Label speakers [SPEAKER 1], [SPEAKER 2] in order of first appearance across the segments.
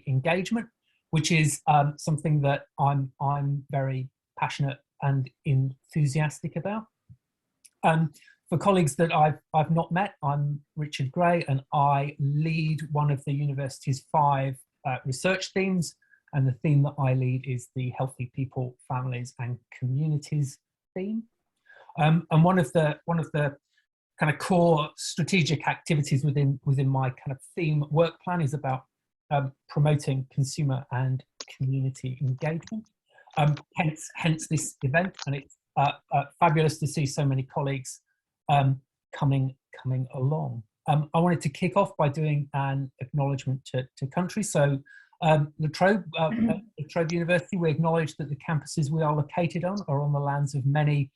[SPEAKER 1] engagement, which is something that I'm very passionate and enthusiastic about. For colleagues that I've not met, I'm Richard Gray, and I lead one of the university's 5 research themes, and the theme that I lead is the Healthy People, Families and Communities theme. And one of the kind of core strategic activities within my kind of theme work plan is about promoting consumer and community engagement. Hence this event, and it's fabulous to see so many colleagues coming along. I wanted to kick off by doing an acknowledgement to country. So the Trobe University, we acknowledge that the campuses we are located on are on the lands of many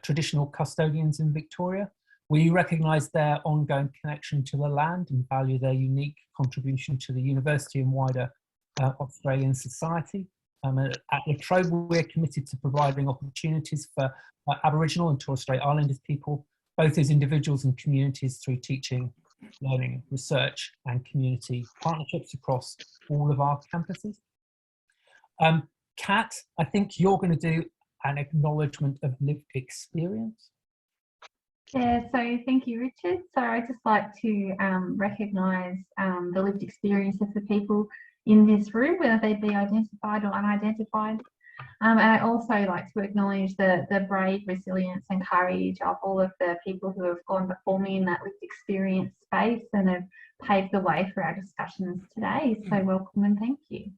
[SPEAKER 1] traditional custodians in Victoria. We recognise their ongoing connection to the land and value their unique contribution to the university and wider Australian society. At La Trobe, we're committed to providing opportunities for Aboriginal and Torres Strait Islanders people, both as individuals and communities, through teaching, learning, research and community partnerships across all of our campuses. Kat, I think you're going to do an acknowledgement of lived experience.
[SPEAKER 2] Yeah, so thank you, Richard. So I'd just like to recognise the lived experience of the people in this room, whether they be identified or unidentified. And I also like to acknowledge the brave resilience and courage of all of the people who have gone before me in that lived experience space and have paved the way for our discussions today. So welcome and thank you.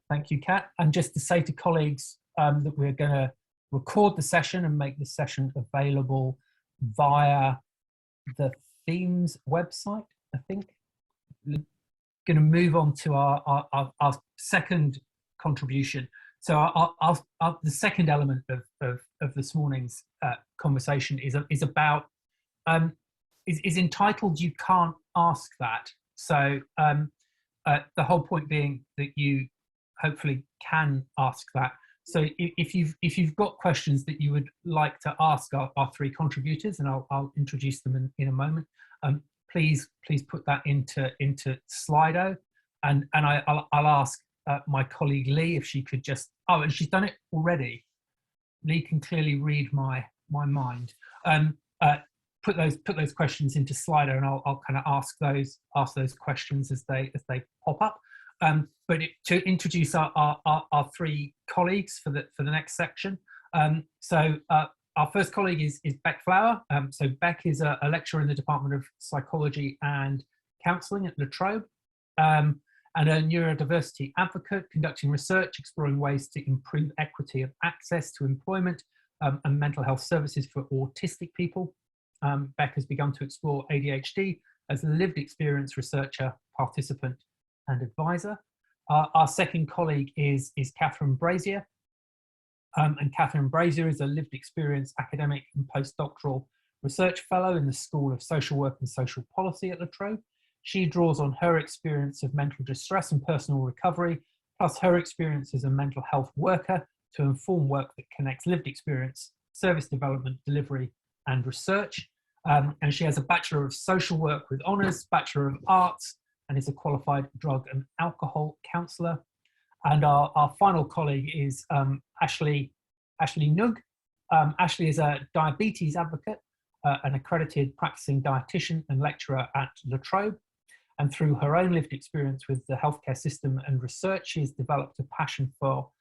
[SPEAKER 1] Thank you, Kat. And just to say to colleagues that we're going to record the session and make the session available via the themes website, I think. We're going to move on to our second contribution. So the second element of this morning's conversation is entitled "You Can't Ask That." So the whole point being that you hopefully can ask that. So if you've got questions that you would like to ask our 3 contributors, and I'll introduce them in a moment, please put that into Slido, and I'll ask my colleague Lee if she could just, and she's done it already. Lee can clearly read my mind. Put those questions into Slido, and I'll kind of ask those questions as they pop up. But to introduce our 3 colleagues for the next section. So our first colleague is Beck Flower. So Beck is a lecturer in the Department of Psychology and Counselling at La Trobe, and a neuro-diversity advocate, conducting research exploring ways to improve equity of access to employment and mental health services for autistic people. Beck has begun to explore ADHD as a lived experience researcher, participant and advisor. Our second colleague is Catherine Brasier. And Catherine Brasier is a lived experience academic and postdoctoral research fellow in the School of Social Work and Social Policy at La Trobe. She draws on her experience of mental distress and personal recovery, plus her experience as a mental health worker, to inform work that connects lived experience, service development, delivery and research. And she has a Bachelor of Social Work with honours, Bachelor of Arts, and is a qualified drug and alcohol counsellor. And our final colleague is Ashley Nugg. Ashley is a diabetes advocate, an accredited practicing dietitian and lecturer at La Trobe. And through her own lived experience with the healthcare system and research, she has developed a passion for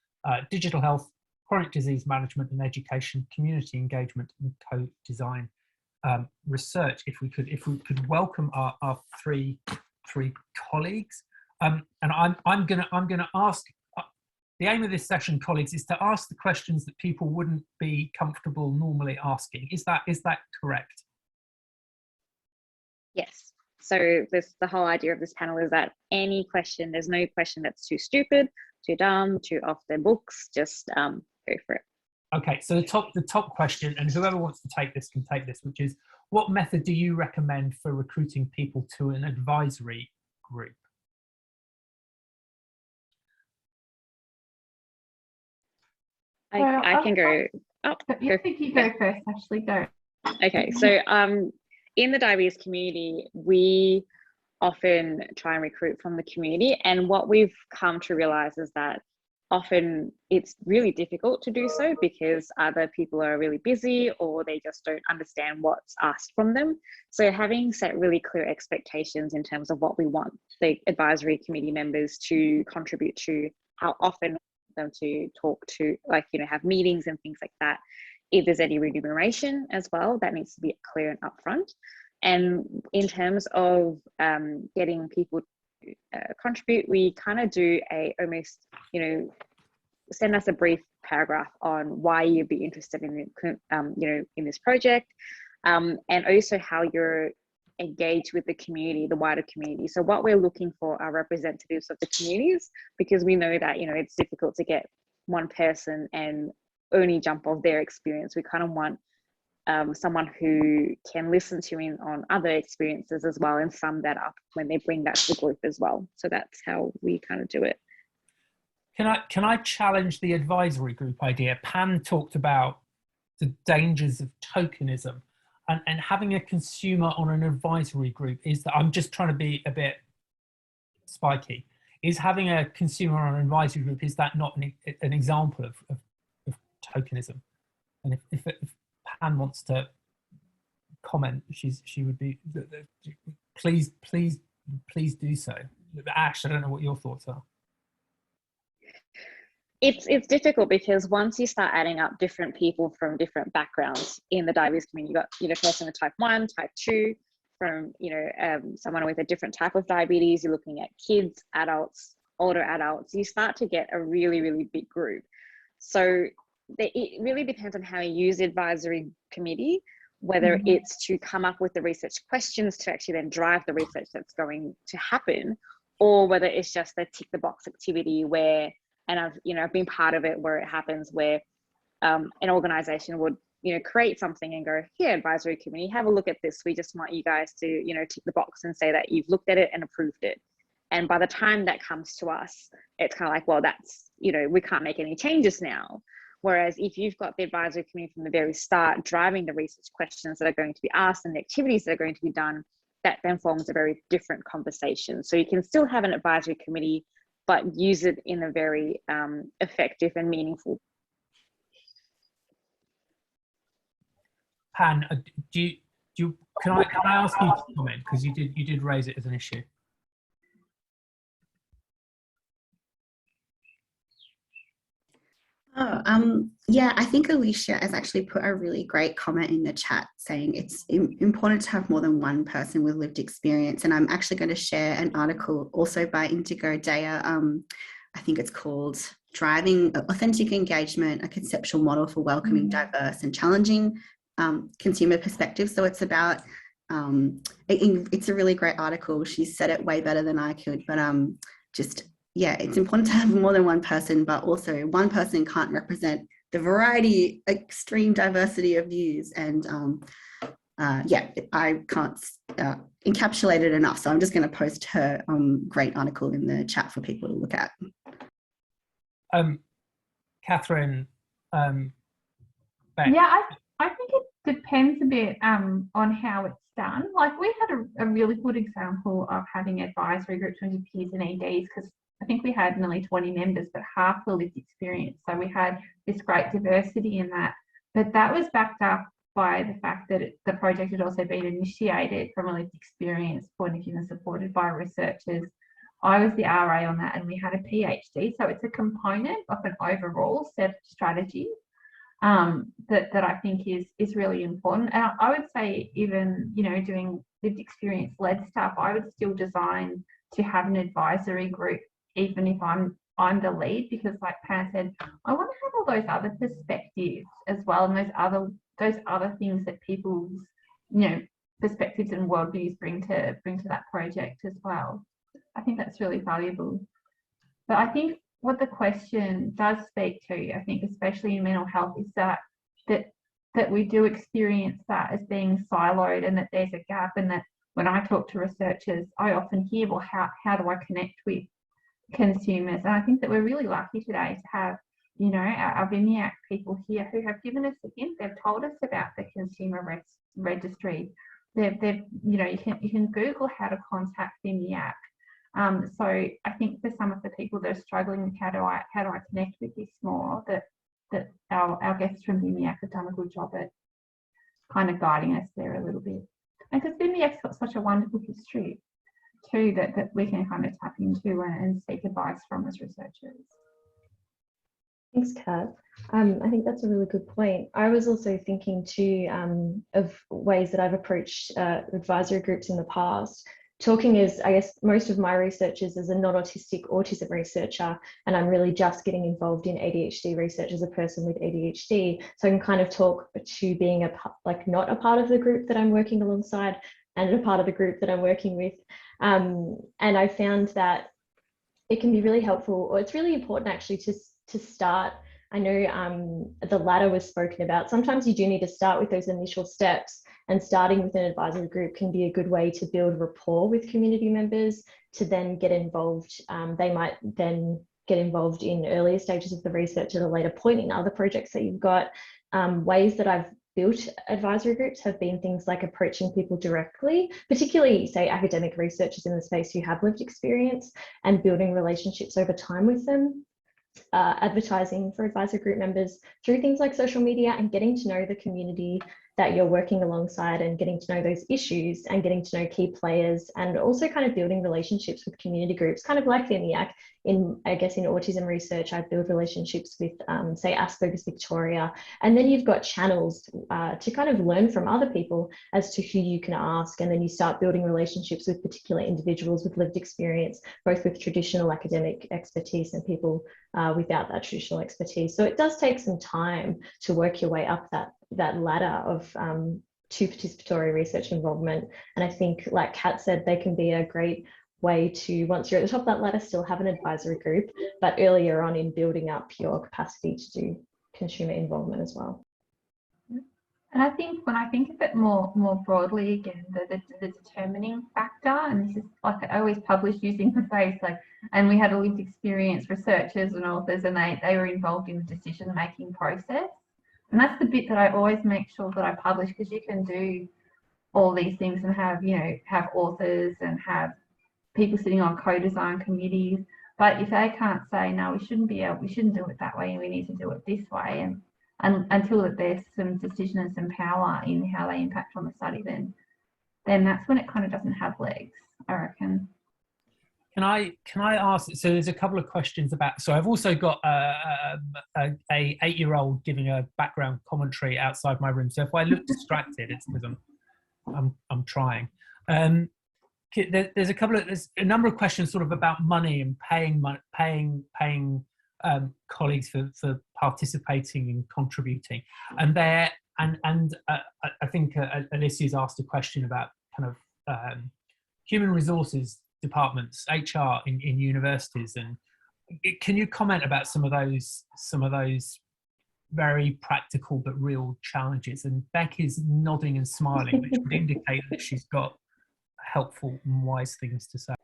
[SPEAKER 1] digital health, chronic disease management and education, community engagement and co-design research. If we could welcome our three colleagues, and I'm gonna ask. The aim of this session, colleagues, is to ask the questions that people wouldn't be comfortable normally asking. Is that correct?
[SPEAKER 3] Yes. So the whole idea of this panel is that any question, there's no question that's too stupid, too dumb, too off their books. Just go for it. Okay.
[SPEAKER 1] So the top question, and whoever wants to take this can take this, which is, what method do you recommend for recruiting people to an advisory group?
[SPEAKER 3] I can go. Oh,
[SPEAKER 2] I think you go first, Ashley, go.
[SPEAKER 3] Okay, so in the diabetes community, we often try and recruit from the community. And what we've come to realize is that often it's really difficult to do so because either people are really busy or they just don't understand what's asked from them. So having set really clear expectations in terms of what we want the advisory committee members to contribute to, how often them to talk to, like, you know, have meetings and things like that. If there's any remuneration as well, that needs to be clear and upfront. And in terms of getting people to contribute, we kind of do a almost, you know, send us a brief paragraph on why you'd be interested in, you know, in this project, and also how you're engaged with the community, the wider community. So what we're looking for are representatives of the communities, because we know that, you know, it's difficult to get one person and only jump off their experience. We kind of want someone who can listen to in on other experiences as well and sum that up when they bring that to the group as well. So that's how we kind of do it.
[SPEAKER 1] Can I challenge the advisory group idea? Pam talked about the dangers of tokenism, and having a consumer on an advisory group is that, I'm just trying to be a bit spiky, is having a consumer on an advisory group, is that not an example of tokenism? And if Pam wants to comment, she would be, please do so. Ash, I don't know what your thoughts are.
[SPEAKER 3] It's difficult because once you start adding up different people from different backgrounds in the diabetes community, you got, you know, person with type 1, type 2, from, you know, someone with a different type of diabetes, you're looking at kids, adults, older adults, you start to get a really, really big group. So it really depends on how you use the advisory committee, whether it's to come up with the research questions to actually then drive the research that's going to happen, or whether it's just a tick the box activity where, and I've been part of it where it happens where an organization would, you know, create something and go, here, advisory committee, have a look at this. We just want you guys to, you know, tick the box and say that you've looked at it and approved it. And by the time that comes to us, it's kind of like, well, that's, you know, we can't make any changes now. Whereas if you've got the advisory committee from the very start, driving the research questions that are going to be asked and the activities that are going to be done, that then forms a very different conversation. So you can still have an advisory committee, but use it in a very effective and meaningful.
[SPEAKER 1] Pan, can I ask you to comment, because you did raise it as an issue?
[SPEAKER 4] Yeah, I think Alicia has actually put a really great comment in the chat saying it's important to have more than one person with lived experience. And I'm actually going to share an article also by Indigo Daya. I think it's called Driving Authentic Engagement, a Conceptual Model for Welcoming Diverse and Challenging Consumer Perspectives. So it's about, it's a really great article. She said it way better than I could, but yeah, it's important to have more than one person, but also one person can't represent the variety, extreme diversity of views. And yeah, I can't encapsulate it enough. So I'm just going to post her great article in the chat for people to look at.
[SPEAKER 1] Catherine,
[SPEAKER 2] yeah, I think it depends a bit on how it's done. Like, we had a really good example of having advisory groups with peers and EDs, because I think we had nearly 20 members, but half the lived experience. So we had this great diversity in that. But that was backed up by the fact that the project had also been initiated from a lived experience point of view and supported by researchers. I was the RA on that, and we had a PhD. So it's a component of an overall set of strategies that I think is really important. And I would say, even, you know, doing lived experience led stuff, I would still design to have an advisory group, even if I'm the lead, because like Pam said, I want to have all those other perspectives as well, and those other things that people's, you know, perspectives and worldviews bring to that project as well. I think that's really valuable. But I think what the question does speak to, I think, especially in mental health, is that we do experience that as being siloed, and that there's a gap, and that when I talk to researchers, I often hear, well, how do I connect with consumers? And I think that we're really lucky today to have, you know, our VIMIAC people here who have given us a hint. They've told us about the consumer registry. they've you know, you can Google how to contact VMIAC. So I think for some of the people that are struggling with how do I connect with this more, that our guests from VMIAC have done a good job at kind of guiding us there a little bit. And because VMIAC's got such a wonderful history too, that we can kind of tap into and seek advice from as researchers.
[SPEAKER 5] Thanks, Kat. I think that's a really good point. I was also thinking too of ways that I've approached advisory groups in the past. Talking is, I guess, most of my research is as a non-autistic autism researcher, and I'm really just getting involved in ADHD research as a person with ADHD. So I can kind of talk to being not a part of the group that I'm working alongside and a part of the group that I'm working with. And I found that it can be really helpful, or it's really important actually to start. I know the ladder was spoken about. Sometimes you do need to start with those initial steps, and starting with an advisory group can be a good way to build rapport with community members to then get involved. They might then get involved in earlier stages of the research at a later point in other projects that you've got. Ways that I've built advisory groups have been things like approaching people directly, particularly say academic researchers in the space who have lived experience, and building relationships over time with them. Advertising for advisory group members through things like social media, and getting to know the community that you're working alongside, and getting to know those issues, and getting to know key players, and also kind of building relationships with community groups, kind of like VMIAC. I guess in autism research, I build relationships with, say, Asperger's Victoria, and then you've got channels to kind of learn from other people as to who you can ask, and then you start building relationships with particular individuals with lived experience, both with traditional academic expertise and people without that traditional expertise. So it does take some time to work your way up that ladder of to participatory research involvement. And I think, like Kat said, they can be a great way to, once you're at the top of that ladder, still have an advisory group, but earlier on in building up your capacity to do consumer involvement as well.
[SPEAKER 2] And I think when I think of it more broadly, again, the determining factor, and this is like I always publish using the phrase like, and we had a lived experience researchers and authors, and they were involved in the decision-making process. And that's the bit that I always make sure that I publish, because you can do all these things and have, you know, have authors and have people sitting on co-design committees, but if they can't say, no, we shouldn't do it that way, and we need to do it this way, and until that there's some decision and some power in how they impact on the study, then that's when it kind of doesn't have legs, I reckon.
[SPEAKER 1] Can I ask, so there's a couple of questions about, so I've also got a 8-year-old giving a background commentary outside my room. So if I look distracted, it's because I'm trying. There's a number of questions sort of about money and paying colleagues for participating and contributing. And I think Alicia's asked a question about kind of human resources departments, HR in universities, and can you comment about some of those very practical but real challenges? And Beck is nodding and smiling, which would indicate that she's got helpful and wise things to say.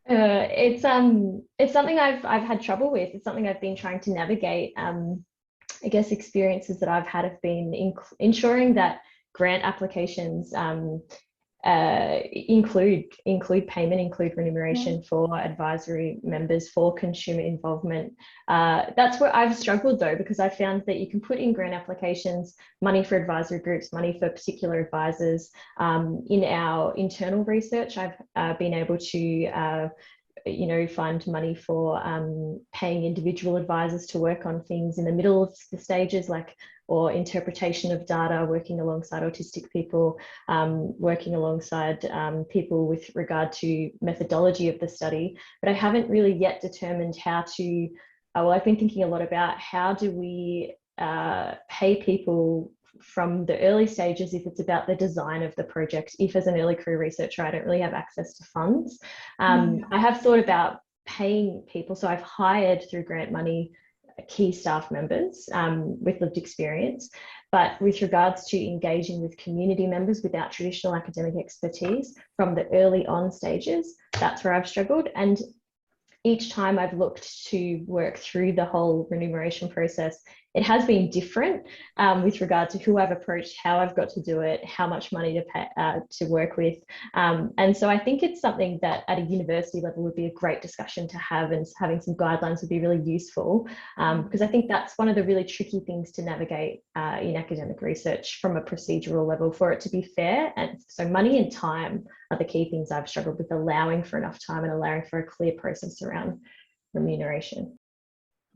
[SPEAKER 5] It's something I've had trouble with. It's something I've been trying to navigate. I guess experiences that I've had have been ensuring that grant applications include payment, include remuneration for advisory members, for consumer involvement. That's where I've struggled though, because I found that you can put in grant applications, money for advisory groups, money for particular advisors. In our internal research, I've been able to find money for paying individual advisors to work on things in the middle of the stages, or interpretation of data, working alongside autistic people, working alongside people with regard to methodology of the study. But I haven't really yet determined how to, I've been thinking a lot about how do we pay people from the early stages if it's about the design of the project. If as an early career researcher, I don't really have access to funds. I have thought about paying people. So I've hired through grant money key staff members with lived experience, but with regards to engaging with community members without traditional academic expertise from the early on stages, that's where I've struggled. And each time I've looked to work through the whole remuneration process, it has been different with regard to who I've approached, how I've got to do it, how much money to pay, to work with. And so I think it's something that at a university level would be a great discussion to have, and having some guidelines would be really useful, because I think that's one of the really tricky things to navigate in academic research from a procedural level, for it to be fair. And so money and time are the key things I've struggled with, allowing for enough time and allowing for a clear process around remuneration.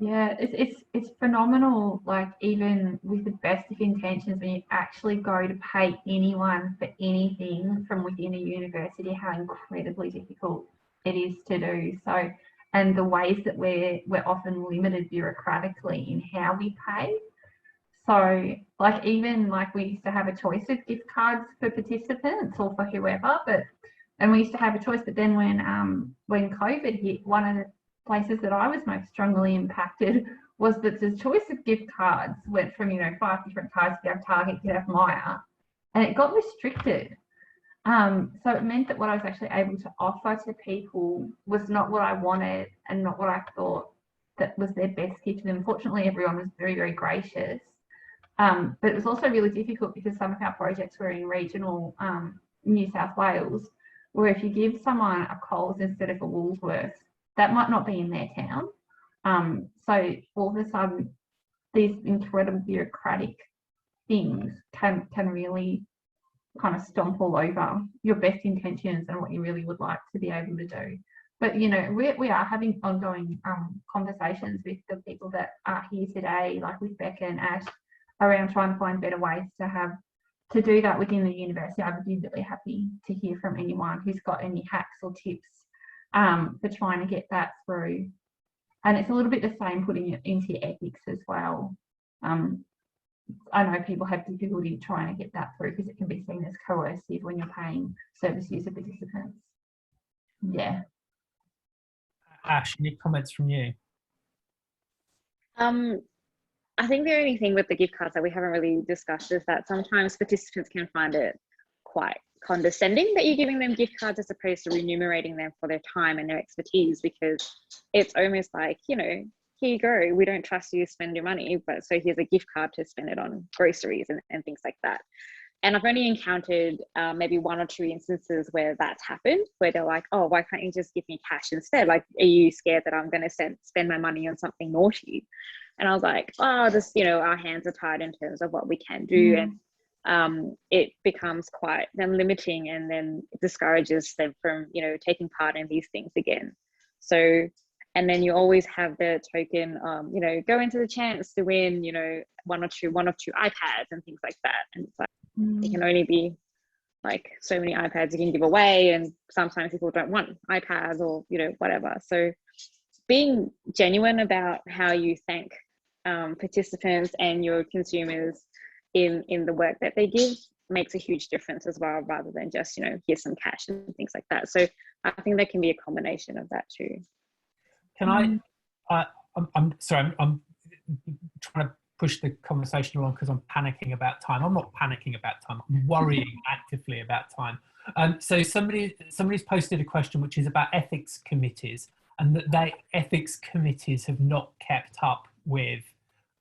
[SPEAKER 2] Yeah, it's phenomenal, like even with the best of intentions, when you actually go to pay anyone for anything from within a university, how incredibly difficult it is to do. So, and the ways that we're often limited bureaucratically in how we pay. So like even like we used to have a choice of gift cards for participants or for whoever, and we used to have a choice, but then when COVID hit, one of the places that I was most strongly impacted was that the choice of gift cards went from, 5 different cards. You could have Target, you could have Maya, and it got restricted. So it meant that what I was actually able to offer to people was not what I wanted and not what I thought that was their best gift to them. Fortunately, everyone was very, very gracious. But it was also really difficult because some of our projects were in regional New South Wales, where if you give someone a Coles instead of a Woolworths, that might not be in their town. So all of a sudden, these incredible bureaucratic things can really kind of stomp all over your best intentions and what you really would like to be able to do. But, we are having ongoing conversations with the people that are here today, like with Becca and Ash, around trying to find better ways to do that within the university. I would be really happy to hear from anyone who's got any hacks or tips for trying to get that through. And it's a little bit the same putting it into ethics as well. I know people have difficulty trying to get that through because it can be seen as coercive when you're paying service user participants. Yeah.
[SPEAKER 1] Ash, any comments from you?
[SPEAKER 3] I think the only thing with the gift cards that we haven't really discussed is that sometimes participants can find it quite condescending that you're giving them gift cards as opposed to remunerating them for their time and their expertise, because it's almost like, here you go, we don't trust you to spend your money, but so here's a gift card to spend it on groceries and things like that. And I've only encountered maybe 1 or 2 instances where that's happened, where they're like, oh, why can't you just give me cash instead? Like, are you scared that I'm going to spend my money on something naughty? And I was like, oh, this, our hands are tied in terms of what we can do. And it becomes quite then limiting, and then it discourages them from, taking part in these things again. So, and then you always have the token, go into the chance to win, one or two iPads and things like that. And it's like, it can only be like so many iPads you can give away. And sometimes people don't want iPads or, whatever. So being genuine about how you thank participants and your consumers in the work that they give makes a huge difference as well, rather than just, here's some cash and things like that. So I think there can be a combination of that too.
[SPEAKER 1] Can I'm sorry, I'm trying to push the conversation along because I'm panicking about time. I'm not panicking about time, I'm worrying actively about time. So somebody's posted a question which is about ethics committees, and that ethics committees have not kept up with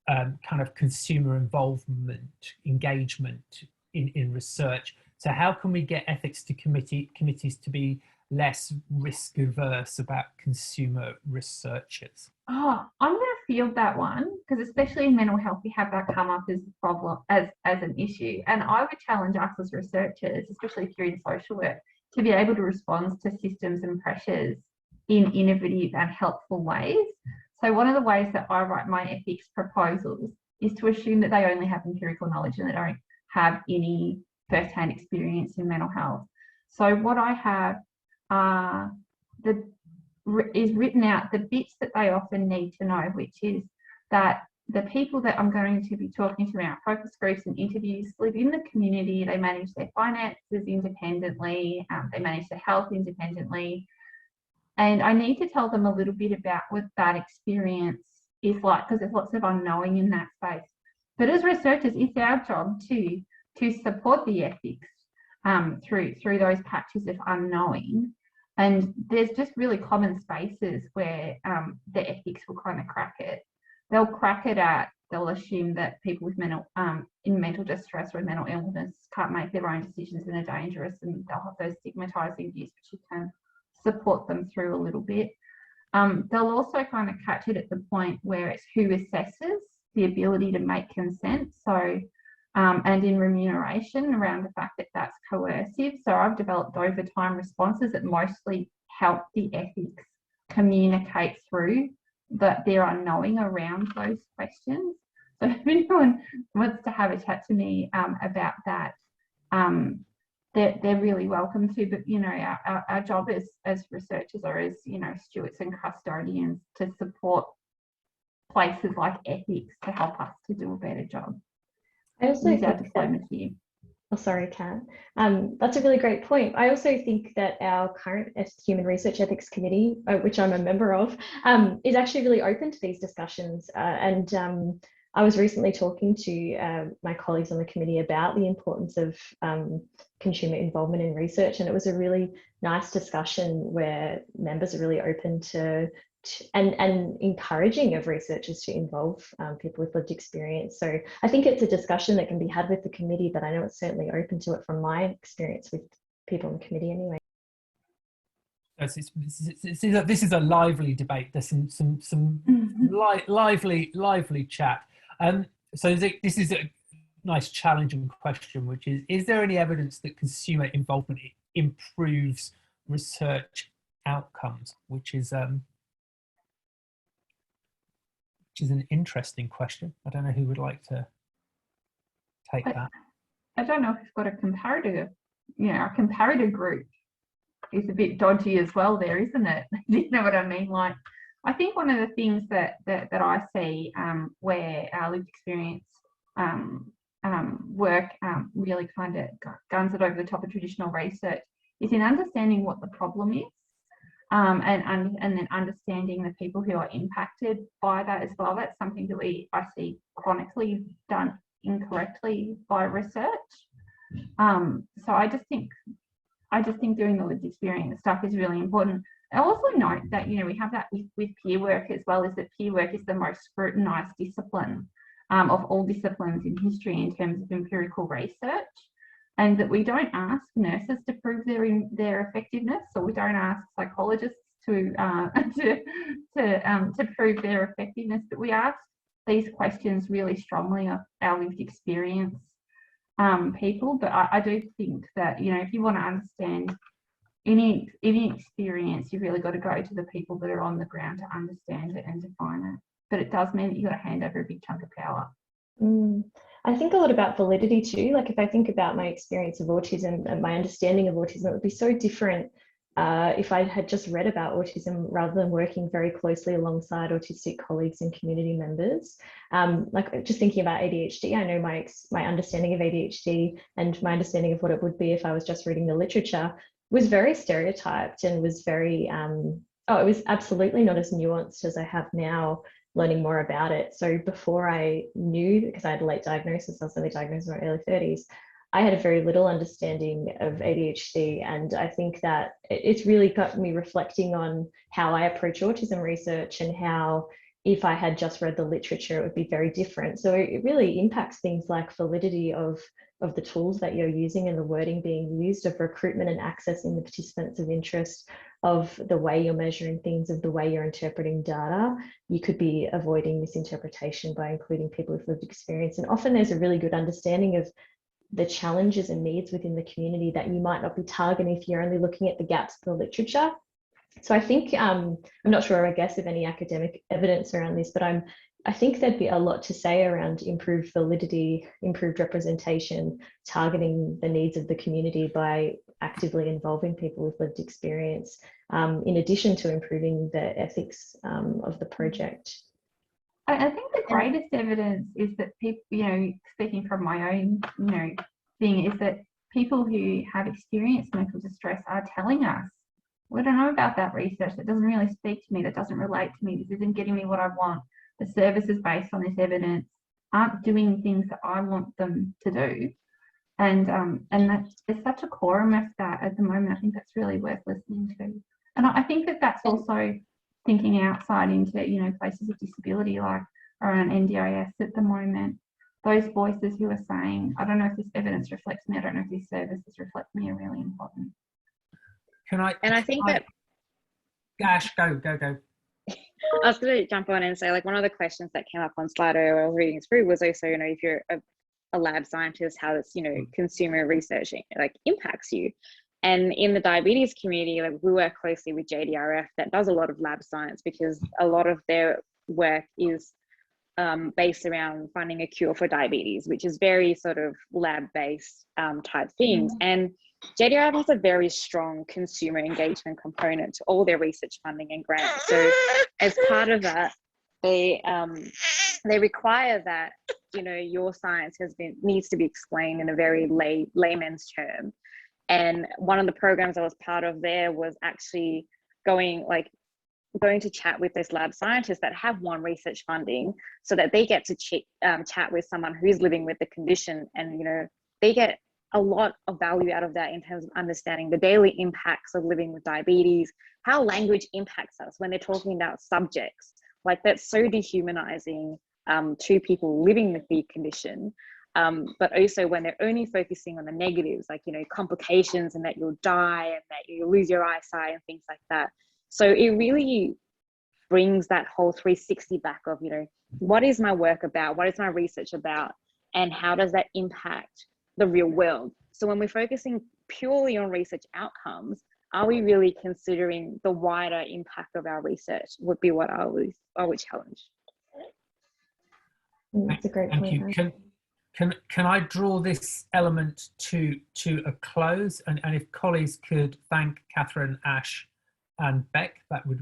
[SPEAKER 1] kind of consumer involvement, engagement in research. So how can we get ethics to committees to be less risk averse about consumer researchers?
[SPEAKER 2] Oh, I'm going to field that one, because especially in mental health, we have that come up as a problem, as an issue. And I would challenge us as researchers, especially if you're in social work, to be able to respond to systems and pressures in innovative and helpful ways. So one of the ways that I write my ethics proposals is to assume that they only have empirical knowledge and they don't have any first-hand experience in mental health. So what I have is written out the bits that they often need to know, which is that the people that I'm going to be talking to in our focus groups and interviews live in the community, they manage their finances independently, they manage their health independently. And I need to tell them a little bit about what that experience is like, because there's lots of unknowing in that space. But as researchers, it's our job to support the ethics through those patches of unknowing. And there's just really common spaces where the ethics will kind of crack it. They'll crack it at they'll assume that people with in mental distress or mental illness can't make their own decisions and are dangerous, and they'll have those stigmatizing views, but you can support them through a little bit. They'll also kind of catch it at the point where it's who assesses the ability to make consent. So, and in remuneration, around the fact that that's coercive. So I've developed over time responses that mostly help the ethics communicate through that they're unknowing around those questions. So if anyone wants to have a chat to me about that, they're really welcome to. But you know, our job as researchers or as, you know, stewards and custodians to support places like ethics to help us to do a better job.
[SPEAKER 5] I also
[SPEAKER 2] Use our
[SPEAKER 5] think
[SPEAKER 2] diplomacy.
[SPEAKER 5] Oh, sorry, Kat. That's a really great point. I also think that our current Human Research Ethics Committee, which I'm a member of, is actually really open to these discussions. I was recently talking to my colleagues on the committee about the importance of consumer involvement in research, and it was a really nice discussion where members are really open to and encouraging of researchers to involve people with lived experience. So I think it's a discussion that can be had with the committee, but I know it's certainly open to it from my experience with people in the committee anyway.
[SPEAKER 1] This is a lively debate. There's some lively chat. So this is a nice challenging question, which is there any evidence that consumer involvement improves research outcomes, which is an interesting question. I don't know who would like to take that.
[SPEAKER 2] I don't know if we've got a comparator. You know, our comparator group is a bit dodgy as well there, isn't it? You know what I mean? Like, I think one of the things that I see where our lived experience work really kind of guns it over the top of traditional research is in understanding what the problem is. And then understanding the people who are impacted by that as well. That's something that I see chronically done incorrectly by research. So I just think doing the lived experience stuff is really important. I also note that, you know, we have that with peer work as well, is that peer work is the most scrutinised discipline of all disciplines in history in terms of empirical research. And that we don't ask nurses to prove their effectiveness, or we don't ask psychologists to prove their effectiveness, but we ask these questions really strongly of our lived experience people. But I do think that, you know, if you want to understand any experience, you've really got to go to the people that are on the ground to understand it and define it. But it does mean that you've got to hand over a big chunk of power.
[SPEAKER 5] I think a lot about validity too. Like, if I think about my experience of autism and my understanding of autism, it would be so different if I had just read about autism rather than working very closely alongside autistic colleagues and community members. Like, just thinking about ADHD, I know my understanding of ADHD and my understanding of what it would be if I was just reading the literature was very stereotyped and was very, it was absolutely not as nuanced as I have now, learning more about it. So before I knew, because I had a late diagnosis, I was only diagnosed in my early 30s, I had a very little understanding of ADHD. And I think that it's really got me reflecting on how I approach autism research, and how if I had just read the literature, it would be very different. So it really impacts things like validity of the tools that you're using and the wording being used, of recruitment and accessing the participants of interest, of the way you're measuring things, of the way you're interpreting data. You could be avoiding misinterpretation by including people with lived experience. And often there's a really good understanding of the challenges and needs within the community that you might not be targeting if you're only looking at the gaps in the literature. So I think, I'm not sure, I guess, of any academic evidence around this, but I think there'd be a lot to say around improved validity, improved representation, targeting the needs of the community by actively involving people with lived experience, in addition to improving the ethics of the project.
[SPEAKER 2] I think the greatest evidence is that people, you know, speaking from my own, you know, thing, is that people who have experienced mental distress are telling us, we don't know about that research, that doesn't really speak to me, that doesn't relate to me, this isn't getting me what I want. The services based on this evidence aren't doing things that I want them to do. And there's such a quorum of that at the moment. I think that's really worth listening to. And I think that that's also thinking outside into, you know, places of disability. Like, around NDIS at the moment. Those voices who are saying, I don't know if this evidence reflects me, I don't know if these services reflect me, are really important.
[SPEAKER 3] I think that
[SPEAKER 1] Ash, go.
[SPEAKER 3] I was going to jump on and say, like, one of the questions that came up on Slido where I was reading through was also, you know, if you're a lab scientist, how this, you know, consumer research like impacts you. And in the diabetes community, like, we work closely with JDRF that does a lot of lab science, because a lot of their work is based around finding a cure for diabetes, which is very sort of lab-based type things. And JDRF has a very strong consumer engagement component to all their research funding and grants. So as part of that, they require that, you know, your science needs to be explained in a very layman's term. And one of the programs I was part of there was actually going to chat with those lab scientists that have won research funding, so that they get to chat with someone who's living with the condition, and, you know, they get a lot of value out of that in terms of understanding the daily impacts of living with diabetes, how language impacts us when they're talking about subjects. Like, that's so dehumanizing to people living with the condition. But also when they're only focusing on the negatives, like, you know, complications and that you'll die and that you lose your eyesight and things like that. So it really brings that whole 360 back of, you know, what is my work about? What is my research about? And how does that impact the real world? So when we're focusing purely on research outcomes, are we really considering the wider impact of our research? Would be what I would challenge.
[SPEAKER 5] That's a great point.
[SPEAKER 1] Thank you. Can I draw this element to a close? And if colleagues could thank Catherine, Ash, and Beck, that would